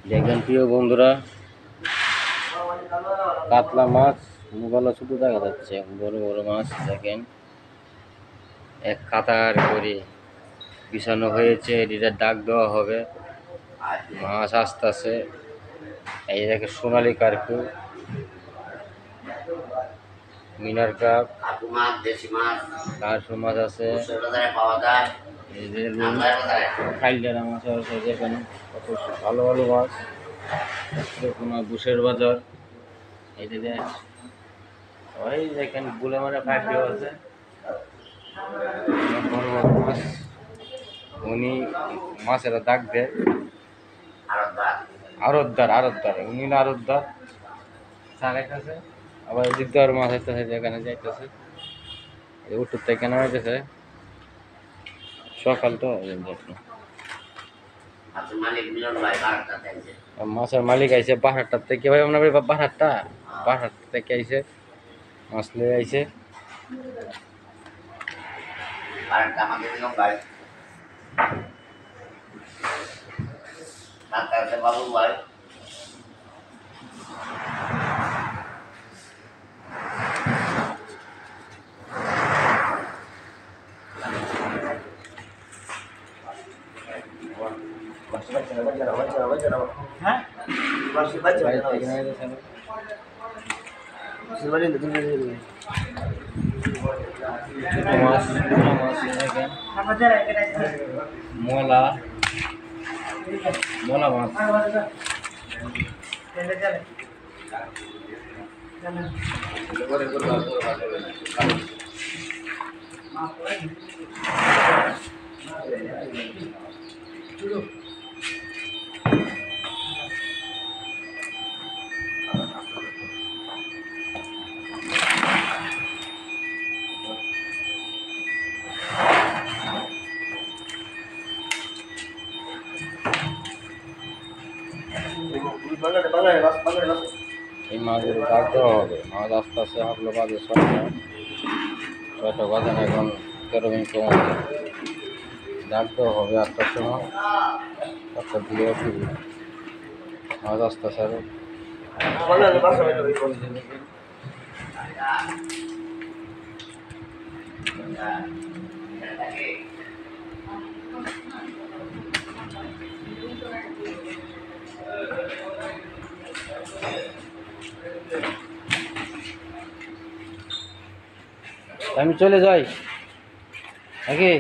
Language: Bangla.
দেখবেন প্রিয় বন্ধুরা, কাতলা মাছ মুগলা ছোট দেখা যাচ্ছে, বড় বড় মাছ দেখেন এক কাতার করে বিছানো হয়েছে। এটিতে ডাক দেওয়া হবে, মাছ আসতেছে। এই দেখে সোনালি কার্পু, মিনার কাপ, কার্পু মাছ আছে। এই যে খাইলডারা মাছ আছে, দেখেন কত ভালো ভালো মাছ। বুশের বাজার, এই যে ওই দেখেন বুলে মানে ফাইভ আছে, বড় বড় মাছ। উনি মাছের ডাক দেয় আরতদার, উনি না আরতদার সারেক আছে। আবার এদিক দিয়ে মাছ আসতেছে, যেখানে যাইতেছে উত্তর থেকে কেনা হইতেছে সকাল তো। মাছের মালিক আইছে বাসারটার থেকে, ভাই আপনার বাসার থেকে আইছে, মাছ লিয়ে আইছে। বাবু ভাই মোলা মাছ, এই মাছগুলো ডাকতে হবে। মাছ আস্তে আস্তে হাফলো বাজে 6টা বাজে না, এখন 13 মিনিট কম হবে। ডাকতেও হবে 8টার সময়, 8টার দিকে আসবি। মাছ আস্তে আস্তে আমি চলে যাই নাকি।